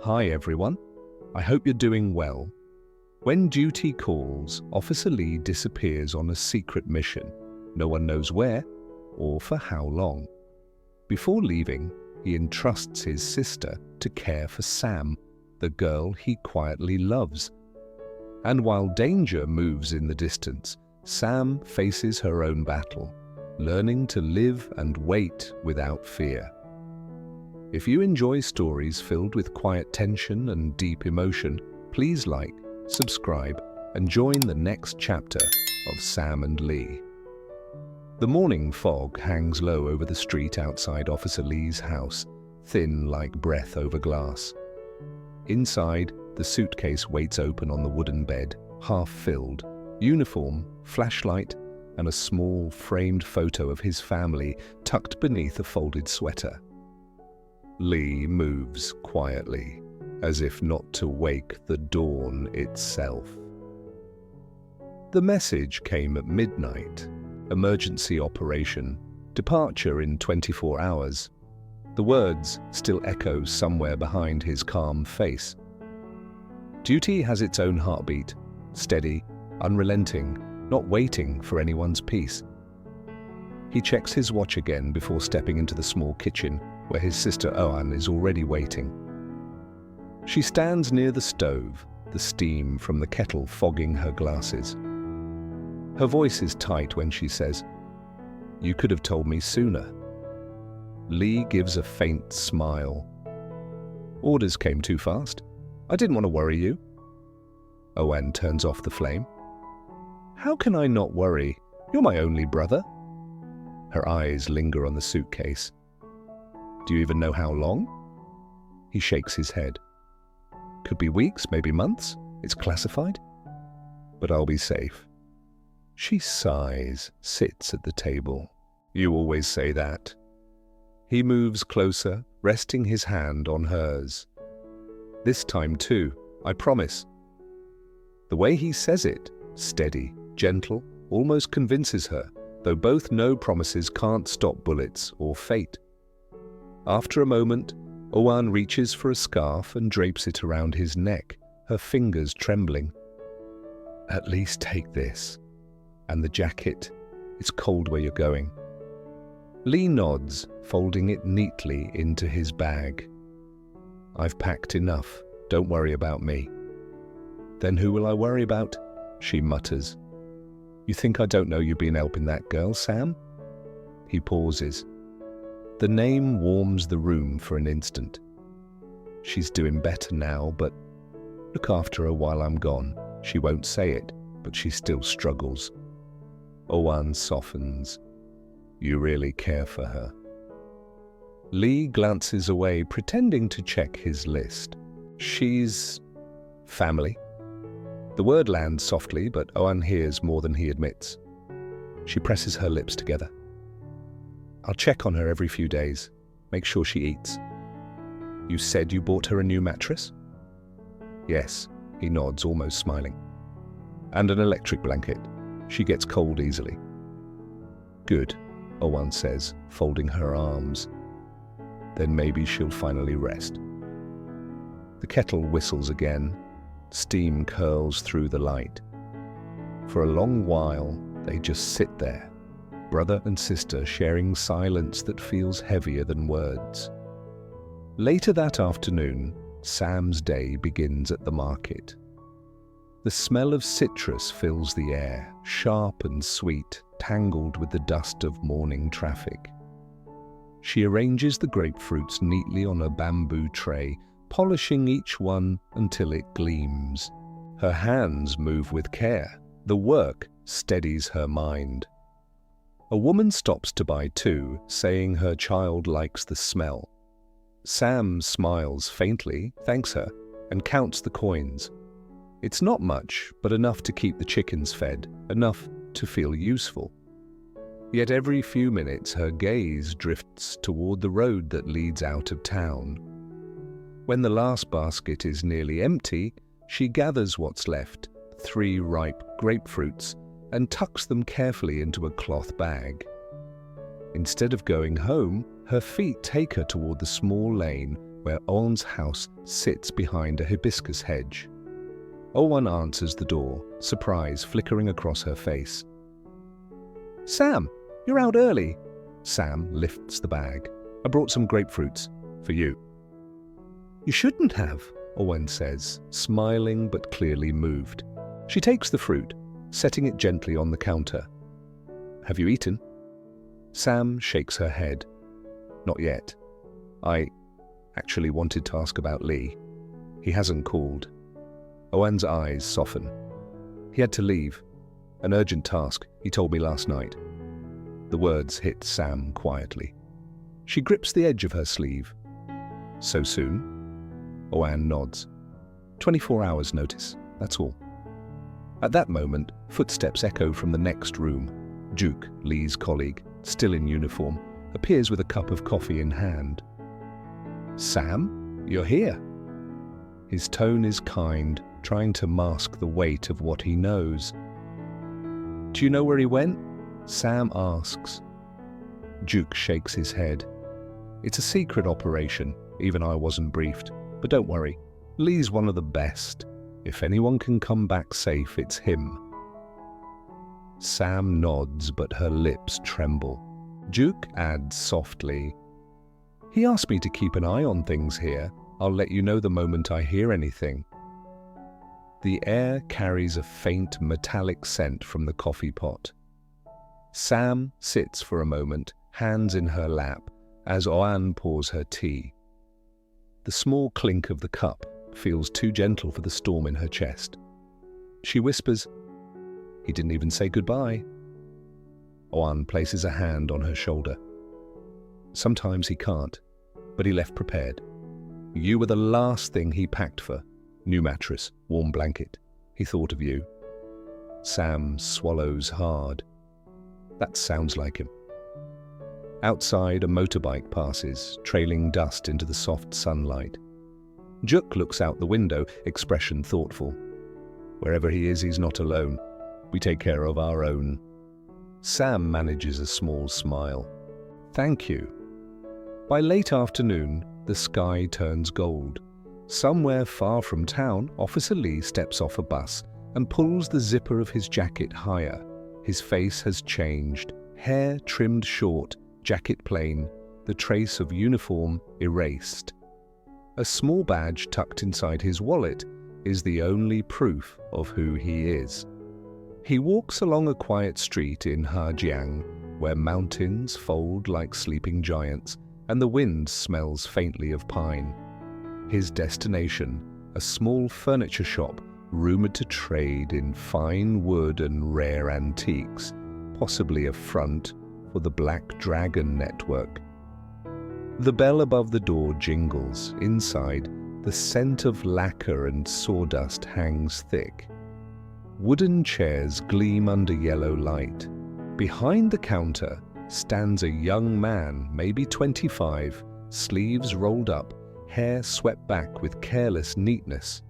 Hi everyone, I hope you're doing well. When duty calls, Officer Lee disappears on a secret mission. No one knows where or for how long. Before leaving, he entrusts his sister to care for Sam, the girl he quietly loves. And while danger moves in the distance, Sam faces her own battle, learning to live and wait without fear. If you enjoy stories filled with quiet tension and deep emotion, please like, subscribe, and join the next chapter of Sam and Lee. The morning fog hangs low over the street outside Officer Lee's house, thin like breath over glass. Inside, the suitcase waits open on the wooden bed, half filled, uniform, flashlight, and a small framed photo of his family tucked beneath a folded sweater. Lee moves quietly, as if not to wake the dawn itself. The message came at midnight. Emergency operation. Departure in 24 hours. The words still echo somewhere behind his calm face. Duty has its own heartbeat, steady, unrelenting, not waiting for anyone's peace. He checks his watch again before stepping into the small kitchen, where his sister Oan is already waiting. She stands near the stove, the steam from the kettle fogging her glasses. Her voice is tight when she says, "You could have told me sooner." Lee gives a faint smile. "Orders came too fast. I didn't want to worry you." Oan turns off the flame. "How can I not worry? You're my only brother." Her eyes linger on the suitcase. "Do you even know how long?" He shakes his head. "Could be weeks, maybe months. It's classified. But I'll be safe." She sighs, sits at the table. "You always say that." He moves closer, resting his hand on hers. "This time too, I promise." The way he says it, steady, gentle, almost convinces her, though both know promises can't stop bullets or fate. After a moment, Oan reaches for a scarf and drapes it around his neck, her fingers trembling. "At least take this. And the jacket. It's cold where you're going." Lee nods, folding it neatly into his bag. "I've packed enough. Don't worry about me." "Then who will I worry about?" she mutters. "You think I don't know you've been helping that girl, Sam?" He pauses. The name warms the room for an instant. "She's doing better now, but look after her while I'm gone." She won't say it, but she still struggles. Oan softens. "You really care for her." Lee glances away, pretending to check his list. "She's family." The word lands softly, but Oan hears more than he admits. She presses her lips together. "I'll check on her every few days. Make sure she eats." "You said you bought her a new mattress?" "Yes," he nods, almost smiling. "And an electric blanket. She gets cold easily." "Good," Oan says, folding her arms. "Then maybe she'll finally rest." The kettle whistles again. Steam curls through the light. For a long while, they just sit there, brother and sister sharing silence that feels heavier than words. Later that afternoon, Sam's day begins at the market. The smell of citrus fills the air, sharp and sweet, tangled with the dust of morning traffic. She arranges the grapefruits neatly on a bamboo tray, polishing each one until it gleams. Her hands move with care. The work steadies her mind. A woman stops to buy too, saying her child likes the smell. Sam smiles faintly, thanks her, and counts the coins. It's not much, but enough to keep the chickens fed, enough to feel useful. Yet every few minutes her gaze drifts toward the road that leads out of town. When the last basket is nearly empty, she gathers what's left, 3 ripe grapefruits, and tucks them carefully into a cloth bag. Instead of going home, her feet take her toward the small lane where Owen's house sits behind a hibiscus hedge. Owen answers the door, surprise flickering across her face. "Sam, you're out early." Sam lifts the bag. "I brought some grapefruits for you." "You shouldn't have," Owen says, smiling but clearly moved. She takes the fruit, setting it gently on the counter. "Have you eaten?" Sam shakes her head. "Not yet. I actually wanted to ask about Lee. He hasn't called." Owen's eyes soften. "He had to leave. An urgent task, he told me last night." The words hit Sam quietly. She grips the edge of her sleeve. "So soon?" Owen nods. 24 hours notice, that's all." At that moment, footsteps echo from the next room. Duke, Lee's colleague, still in uniform, appears with a cup of coffee in hand. "Sam, you're here." His tone is kind, trying to mask the weight of what he knows. "Do you know where he went?" Sam asks. Duke shakes his head. "It's a secret operation, even I wasn't briefed. But don't worry, Lee's one of the best. If anyone can come back safe, it's him." Sam nods, but her lips tremble. Duke adds softly, "He asked me to keep an eye on things here. I'll let you know the moment I hear anything." The air carries a faint metallic scent from the coffee pot. Sam sits for a moment, hands in her lap, as Owen pours her tea. The small clink of the cup feels too gentle for the storm in her chest. She whispers, "He didn't even say goodbye." Owen places a hand on her shoulder. "Sometimes he can't, but he left prepared. You were the last thing he packed for. New mattress, warm blanket. He thought of you." Sam swallows hard. That sounds like him. Outside, a motorbike passes, trailing dust into the soft sunlight. Duke looks out the window, expression thoughtful. Wherever he is, he's not alone. We take care of our own. Sam manages a small smile. "Thank you." By late afternoon, the sky turns gold. Somewhere far from town, Officer Lee steps off a bus and pulls the zipper of his jacket higher. His face has changed, hair trimmed short, jacket plain, the trace of uniform erased. A small badge tucked inside his wallet is the only proof of who he is. He walks along a quiet street in Hejiang, where mountains fold like sleeping giants and the wind smells faintly of pine. His destination, a small furniture shop rumored to trade in fine wood and rare antiques, possibly a front for the Black Dragon network. The bell above the door jingles. Inside, the scent of lacquer and sawdust hangs thick. Wooden chairs gleam under yellow light. Behind the counter stands a young man, maybe 25, sleeves rolled up, hair swept back with careless neatness.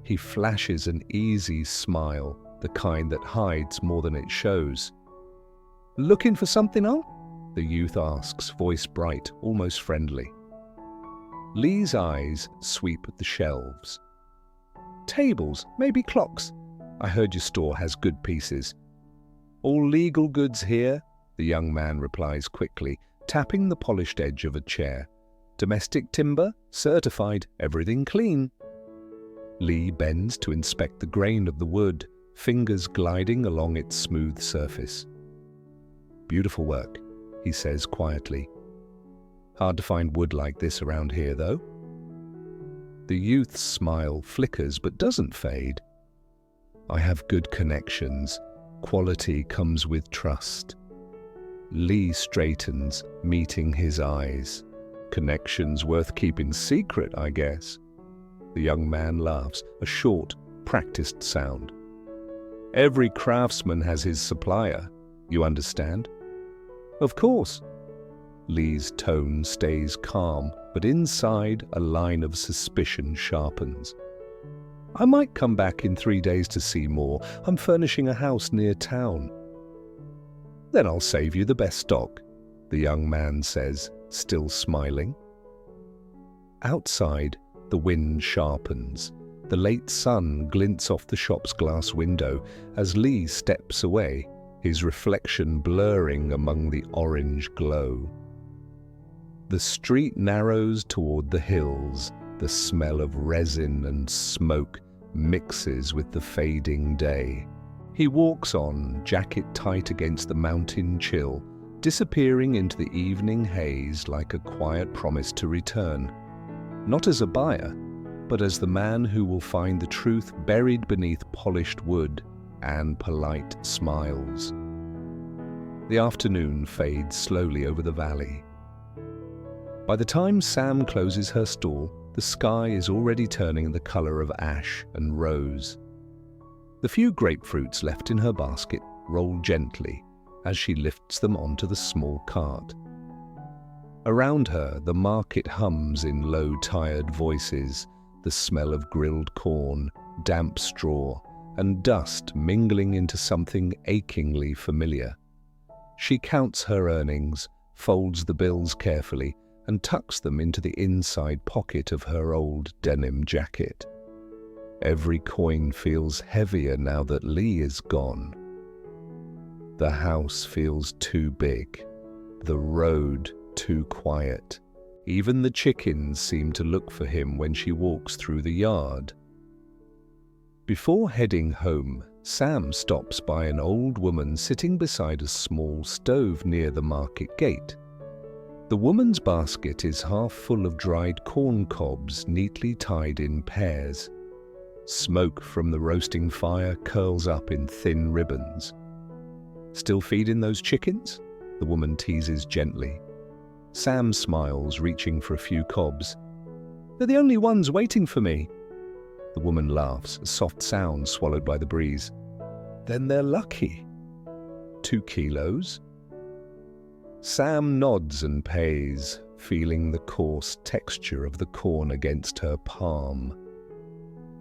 He flashes an easy smile, the kind that hides more than it shows. "Looking for something, huh?" the youth asks, voice bright, almost friendly. Lee's eyes sweep the shelves. "Tables, maybe clocks. I heard your store has good pieces." "All legal goods here," the young man replies quickly, tapping the polished edge of a chair. "Domestic timber, certified, everything clean." Lee bends to inspect the grain of the wood, fingers gliding along its smooth surface. "Beautiful work," he says quietly. "Hard to find wood like this around here, though." The youth's smile flickers but doesn't fade. "I have good connections. Quality comes with trust." Lee straightens, meeting his eyes. "Connections worth keeping secret, I guess." The young man laughs, a short, practiced sound. "Every craftsman has his supplier, you understand?" "Of course." Lee's tone stays calm, but inside a line of suspicion sharpens. "I might come back in 3 days to see more. I'm furnishing a house near town." "Then I'll save you the best stock," the young man says, still smiling. Outside, the wind sharpens. The late sun glints off the shop's glass window as Lee steps away, his reflection blurring among the orange glow. The street narrows toward the hills. The smell of resin and smoke mixes with the fading day. He walks on, jacket tight against the mountain chill, disappearing into the evening haze like a quiet promise to return. Not as a buyer, but as the man who will find the truth buried beneath polished wood and polite smiles. The afternoon fades slowly over the valley. By the time Sam closes her stall, the sky is already turning the color of ash and rose. The few grapefruits left in her basket roll gently as she lifts them onto the small cart. Around her, the market hums in low, tired voices, the smell of grilled corn, damp straw, and dust mingling into something achingly familiar. She counts her earnings, folds the bills carefully, and tucks them into the inside pocket of her old denim jacket. Every coin feels heavier now that Lee is gone. The house feels too big, the road too quiet. Even the chickens seem to look for him when she walks through the yard. Before heading home, Sam stops by an old woman sitting beside a small stove near the market gate. The woman's basket is half full of dried corn cobs neatly tied in pairs. Smoke from the roasting fire curls up in thin ribbons. "Still feeding those chickens?" the woman teases gently. Sam smiles, reaching for a few cobs. "They're the only ones waiting for me." The woman laughs, a soft sound swallowed by the breeze. "Then they're lucky." 2 kilos? Sam nods and pays, feeling the coarse texture of the corn against her palm.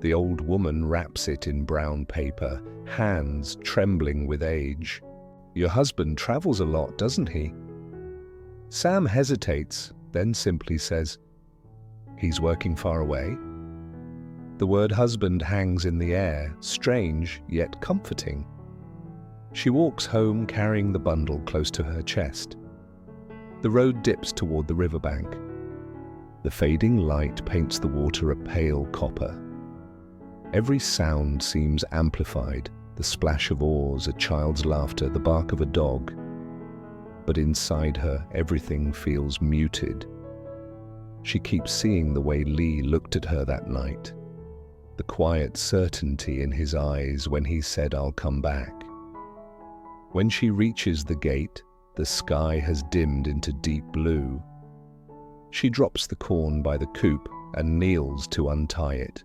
The old woman wraps it in brown paper, hands trembling with age. "Your husband travels a lot, doesn't he?" Sam hesitates, then simply says, "He's working far away?" The word husband hangs in the air, strange yet comforting. She walks home carrying the bundle close to her chest. The road dips toward the riverbank. The fading light paints the water a pale copper. Every sound seems amplified, the splash of oars, a child's laughter, the bark of a dog. But inside her, everything feels muted. She keeps seeing the way Lee looked at her that night, the quiet certainty in his eyes when he said, "I'll come back." When she reaches the gate, the sky has dimmed into deep blue. She drops the corn by the coop and kneels to untie it.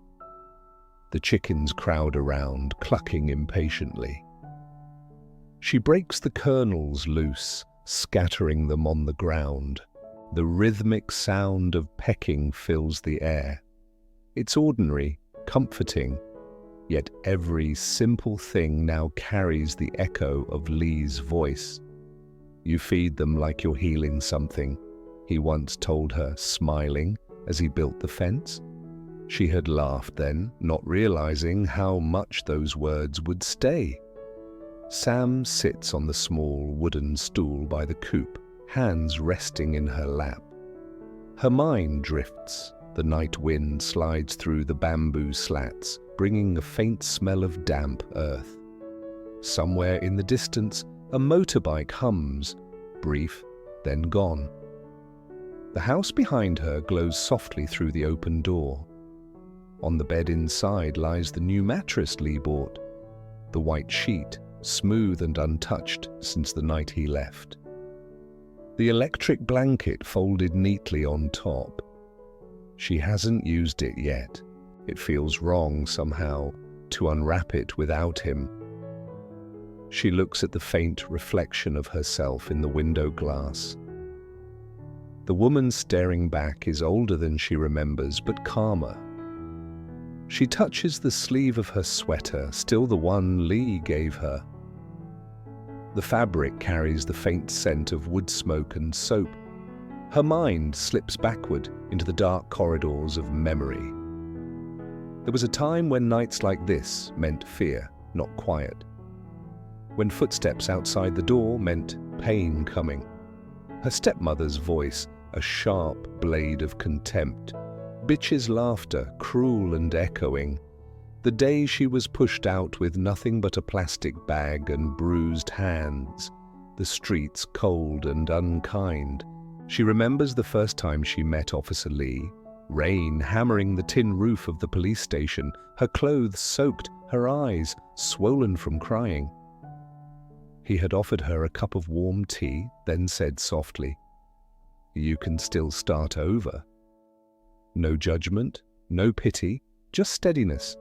The chickens crowd around, clucking impatiently. She breaks the kernels loose, scattering them on the ground. The rhythmic sound of pecking fills the air. It's ordinary, comforting, yet every simple thing now carries the echo of Lee's voice. "You feed them like you're healing something," he once told her, smiling as he built the fence. She had laughed then, not realizing how much those words would stay. Sam sits on the small wooden stool by the coop, hands resting in her lap. Her mind drifts. The night wind slides through the bamboo slats, bringing a faint smell of damp earth. Somewhere in the distance, a motorbike hums, brief, then gone. The house behind her glows softly through the open door. On the bed inside lies the new mattress Lee bought, the white sheet, smooth and untouched since the night he left. The electric blanket folded neatly on top. She hasn't used it yet. It feels wrong somehow to unwrap it without him. She looks at the faint reflection of herself in the window glass. The woman staring back is older than she remembers, but calmer. She touches the sleeve of her sweater, still the one Lee gave her. The fabric carries the faint scent of wood smoke and soap. Her mind slips backward into the dark corridors of memory. There was a time when nights like this meant fear, not quiet. When footsteps outside the door meant pain coming. Her stepmother's voice, a sharp blade of contempt. Bitch's laughter, cruel and echoing. The day she was pushed out with nothing but a plastic bag and bruised hands. The streets cold and unkind. She remembers the first time she met Officer Lee. Rain hammering the tin roof of the police station, her clothes soaked, her eyes swollen from crying. He had offered her a cup of warm tea, then said softly, "You can still start over." No judgment, no pity, just steadiness.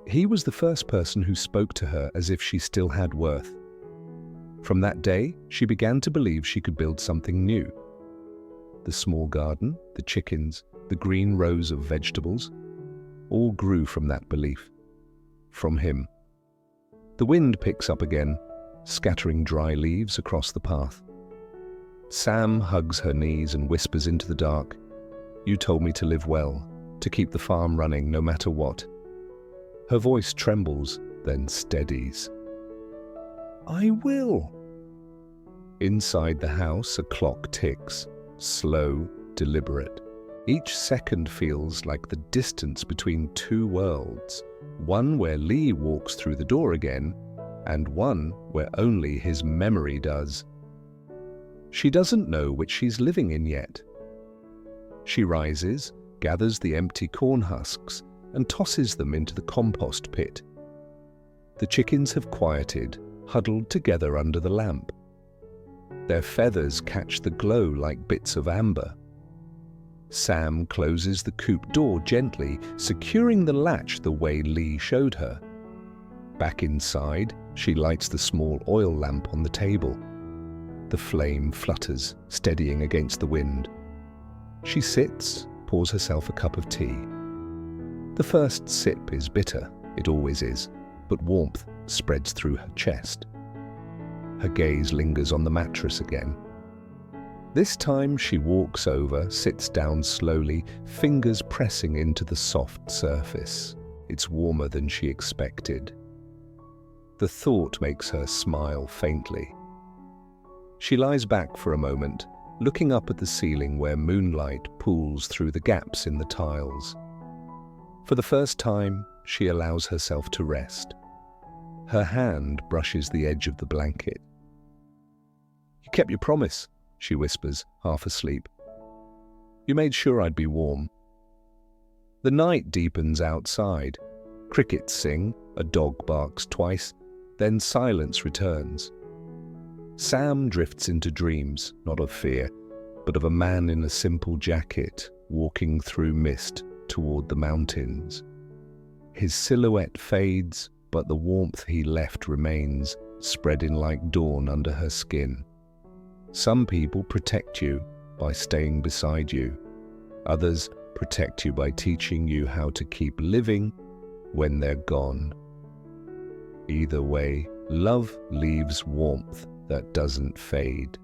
He was the first person who spoke to her as if she still had worth. From that day, she began to believe she could build something new. The small garden, the chickens, the green rows of vegetables, all grew from that belief. From him. The wind picks up again, scattering dry leaves across the path. Sam hugs her knees and whispers into the dark, "You told me to live well, to keep the farm running no matter what." Her voice trembles, then steadies. "I will." Inside the house, a clock ticks, slow, deliberate. Each second feels like the distance between two worlds, one where Lee walks through the door again, and one where only his memory does. She doesn't know which she's living in yet. She rises, gathers the empty corn husks, and tosses them into the compost pit. The chickens have quieted, huddled together under the lamp. Their feathers catch the glow like bits of amber. Sam closes the coop door gently, securing the latch the way Lee showed her. Back inside, she lights the small oil lamp on the table. The flame flutters, steadying against the wind. She sits, pours herself a cup of tea. The first sip is bitter, it always is, but warmth spreads through her chest. Her gaze lingers on the mattress again. This time she walks over, sits down slowly, fingers pressing into the soft surface. It's warmer than she expected. The thought makes her smile faintly. She lies back for a moment, looking up at the ceiling where moonlight pools through the gaps in the tiles. For the first time, she allows herself to rest. Her hand brushes the edge of the blanket. "You kept your promise," she whispers, half asleep. "You made sure I'd be warm." The night deepens outside. Crickets sing, a dog barks twice, then silence returns. Sam drifts into dreams, not of fear, but of a man in a simple jacket, walking through mist toward the mountains. His silhouette fades, but the warmth he left remains, spreading like dawn under her skin. Some people protect you by staying beside you. Others protect you by teaching you how to keep living when they're gone. Either way, love leaves warmth that doesn't fade.